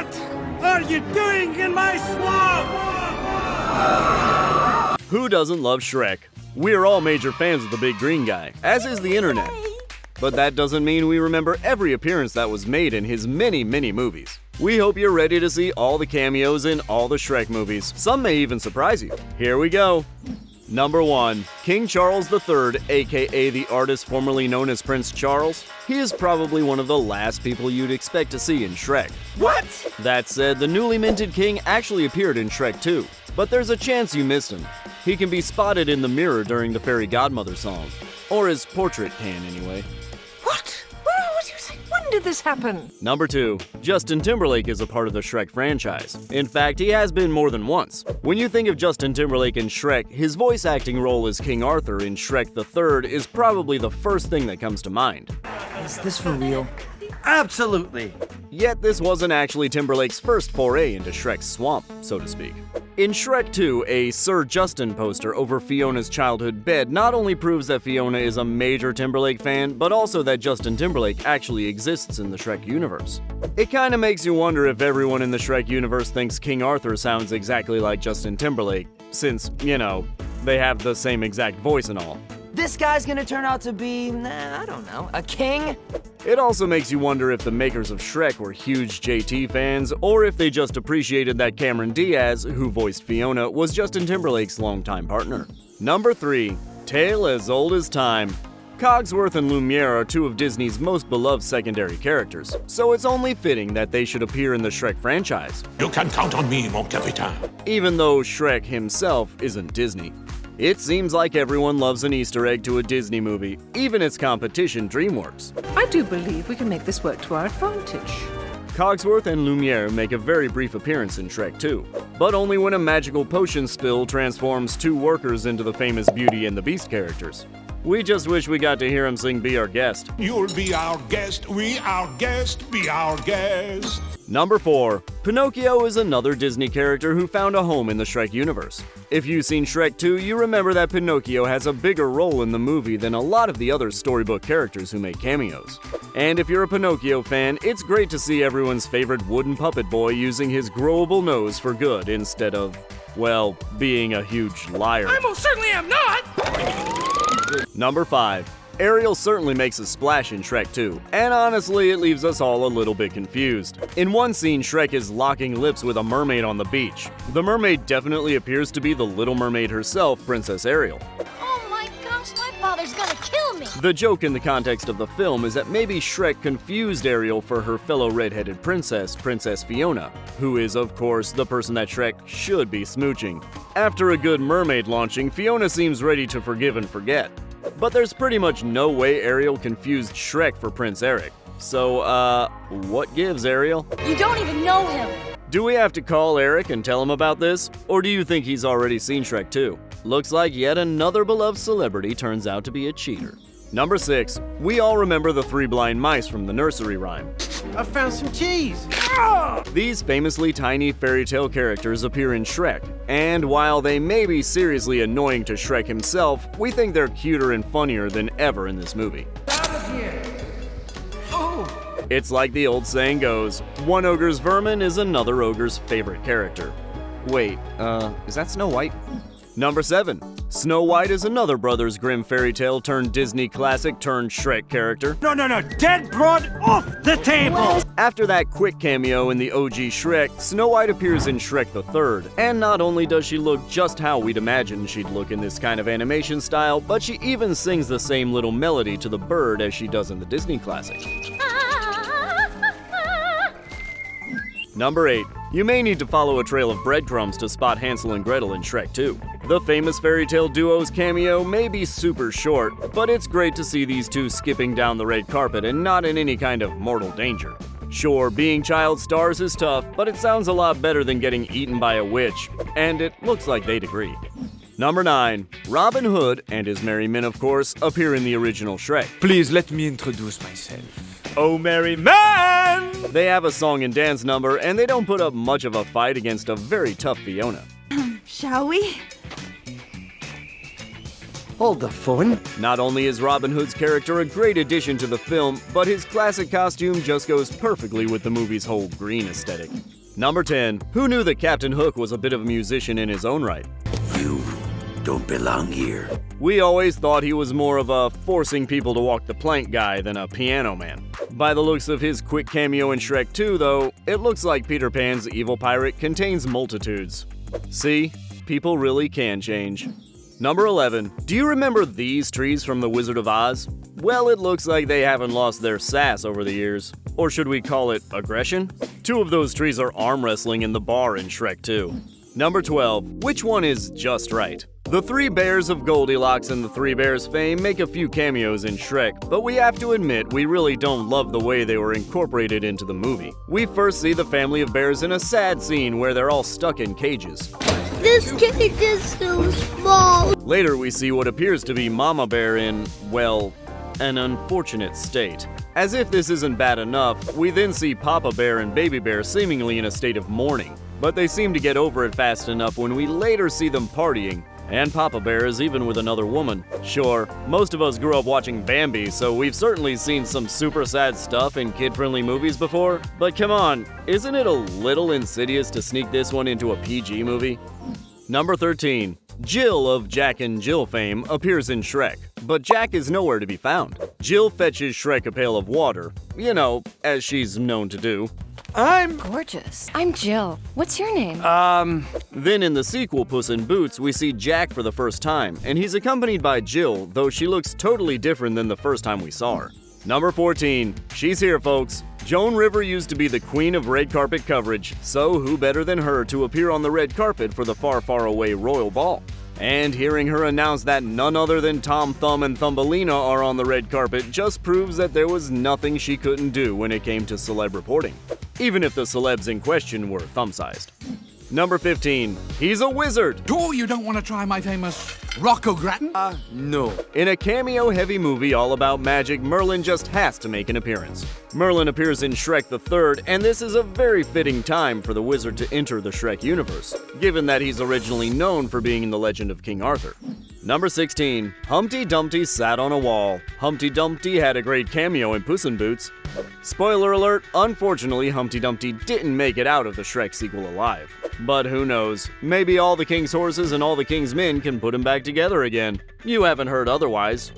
What are you doing in my swamp? Who doesn't love Shrek? We're all major fans of the big green guy, as is the internet. But that doesn't mean we remember every appearance that was made in his many, many movies. We hope you're ready to see all the cameos in all the Shrek movies. Some may even surprise you. Here we go. Number 1. King Charles III, aka the artist formerly known as Prince Charles. He is probably one of the last people you'd expect to see in Shrek. What? That said, the newly minted king actually appeared in Shrek 2, but there's a chance you missed him. He can be spotted in the mirror during the Fairy Godmother song. Or his portrait can, anyway. What? What do you say? When did this happen? Number 2. Justin Timberlake is a part of the Shrek franchise. In fact, he has been more than once. When you think of Justin Timberlake in Shrek, his voice acting role as King Arthur in Shrek the Third is probably the first thing that comes to mind. Is this for real? Absolutely. Yet this wasn't actually Timberlake's first foray into Shrek's swamp, so to speak. In Shrek 2, a Sir Justin poster over Fiona's childhood bed not only proves that Fiona is a major Timberlake fan, but also that Justin Timberlake actually exists in the Shrek universe. It kinda makes you wonder if everyone in the Shrek universe thinks King Arthur sounds exactly like Justin Timberlake, since, you know, they have the same exact voice and all. This guy's gonna turn out to be, I don't know, a king? It also makes you wonder if the makers of Shrek were huge JT fans, or if they just appreciated that Cameron Diaz, who voiced Fiona, was Justin Timberlake's longtime partner. Number 3. Tale as Old as Time. Cogsworth and Lumière are two of Disney's most beloved secondary characters, so it's only fitting that they should appear in the Shrek franchise. You can count on me, mon capitaine. Even though Shrek himself isn't Disney. It seems like everyone loves an Easter egg to a Disney movie, even its competition DreamWorks. I do believe we can make this work to our advantage. Cogsworth and Lumière make a very brief appearance in Shrek 2, but only when a magical potion spill transforms two workers into the famous Beauty and the Beast characters. We just wish we got to hear him sing Be Our Guest. You'll be our guest, we our guest, be our guest. Number 4. Pinocchio is another Disney character who found a home in the Shrek universe. If you've seen Shrek 2, you remember that Pinocchio has a bigger role in the movie than a lot of the other storybook characters who make cameos. And if you're a Pinocchio fan, it's great to see everyone's favorite wooden puppet boy using his growable nose for good instead of, well, being a huge liar. I most certainly am not! Number 5. Ariel certainly makes a splash in Shrek 2, and honestly it leaves us all a little bit confused. In one scene, Shrek is locking lips with a mermaid on the beach. The mermaid definitely appears to be the Little Mermaid herself, Princess Ariel. Oh my gosh, my father's gonna kill me! The joke in the context of the film is that maybe Shrek confused Ariel for her fellow red-headed princess, Princess Fiona, who is, of course, the person that Shrek should be smooching. After a good mermaid launching, Fiona seems ready to forgive and forget. But there's pretty much no way Ariel confused Shrek for Prince Eric. So, what gives, Ariel? You don't even know him! Do we have to call Eric and tell him about this? Or do you think he's already seen Shrek 2? Looks like yet another beloved celebrity turns out to be a cheater. Number 6. We all remember the three blind mice from the nursery rhyme. I found some cheese! These famously tiny fairy tale characters appear in Shrek, and while they may be seriously annoying to Shrek himself, we think they're cuter and funnier than ever in this movie. Out of here! Oh! It's like the old saying goes, one ogre's vermin is another ogre's favorite character. Wait, is that Snow White? Number 7. Snow White is another Brothers Grimm fairy tale turned Disney classic turned Shrek character. No, dead broad off the table! After that quick cameo in the OG Shrek, Snow White appears in Shrek the Third. And not only does she look just how we'd imagine she'd look in this kind of animation style, but she even sings the same little melody to the bird as she does in the Disney classic. Number 8. You may need to follow a trail of breadcrumbs to spot Hansel and Gretel in Shrek 2. The famous fairy tale duo's cameo may be super short, but it's great to see these two skipping down the red carpet and not in any kind of mortal danger. Sure, being child stars is tough, but it sounds a lot better than getting eaten by a witch, and it looks like they'd agree. Number 9. Robin Hood, and his merry men of course, appear in the original Shrek. Please let me introduce myself. Oh, merry man! They have a song and dance number, and they don't put up much of a fight against a very tough Fiona. Shall we? Hold the phone. Not only is Robin Hood's character a great addition to the film, but his classic costume just goes perfectly with the movie's whole green aesthetic. Number 10. Who knew that Captain Hook was a bit of a musician in his own right? You don't belong here. We always thought he was more of a forcing people to walk the plank guy than a piano man. By the looks of his quick cameo in Shrek 2, though, it looks like Peter Pan's evil pirate contains multitudes. See, people really can change. Number 11. Do you remember these trees from The Wizard of Oz? Well, it looks like they haven't lost their sass over the years. Or should we call it aggression? Two of those trees are arm wrestling in the bar in Shrek 2. Number 12. Which one is just right? The Three Bears of Goldilocks and the Three Bears fame make a few cameos in Shrek, but we have to admit we really don't love the way they were incorporated into the movie. We first see the family of bears in a sad scene where they're all stuck in cages. This cage is so small. Later we see what appears to be Mama Bear in, well, an unfortunate state. As if this isn't bad enough, we then see Papa Bear and Baby Bear seemingly in a state of mourning. But they seem to get over it fast enough when we later see them partying, and Papa Bear is even with another woman. Sure, most of us grew up watching Bambi, so we've certainly seen some super sad stuff in kid-friendly movies before, but come on, isn't it a little insidious to sneak this one into a PG movie? Number 13. Jill of Jack and Jill fame appears in Shrek, but Jack is nowhere to be found. Jill fetches Shrek a pail of water, you know, as she's known to do. Gorgeous. I'm Jill. What's your name? Then in the sequel Puss in Boots, we see Jack for the first time, and he's accompanied by Jill, though she looks totally different than the first time we saw her. Number 14. She's here, folks. Joan Rivers used to be the queen of red carpet coverage, so who better than her to appear on the red carpet for the far, far away royal ball? And hearing her announce that none other than Tom Thumb and Thumbelina are on the red carpet just proves that there was nothing she couldn't do when it came to celeb reporting, even if the celebs in question were thumb-sized. Number 15. He's a wizard! Oh, you don't want to try my famous Rocco Grattan? No. In a cameo-heavy movie all about magic, Merlin just has to make an appearance. Merlin appears in Shrek the Third, and this is a very fitting time for the wizard to enter the Shrek universe, given that he's originally known for being in the legend of King Arthur. Number 16. Humpty Dumpty sat on a wall. Humpty Dumpty had a great cameo in Puss in Boots. Spoiler alert, unfortunately Humpty Dumpty didn't make it out of the Shrek sequel alive. But who knows, maybe all the king's horses and all the king's men can put him back together again. You haven't heard otherwise,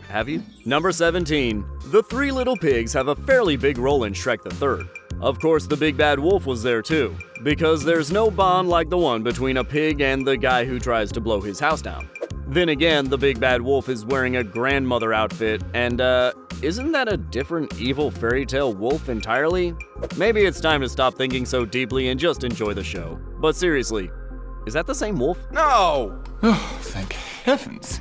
have you? Number 17. The Three Little Pigs have a fairly big role in Shrek the Third. Of course, the big bad wolf was there too, because there's no bond like the one between a pig and the guy who tries to blow his house down. Then again, the big bad wolf is wearing a grandmother outfit, and isn't that a different evil fairy tale wolf entirely? Maybe it's time to stop thinking so deeply and just enjoy the show. But seriously, is that the same wolf? No! Oh, thank heavens.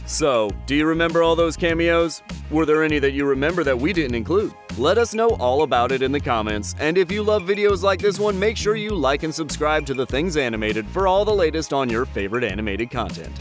So, do you remember all those cameos? Were there any that you remember that we didn't include? Let us know all about it in the comments, and if you love videos like this one, make sure you like and subscribe to The Things Animated for all the latest on your favorite animated content.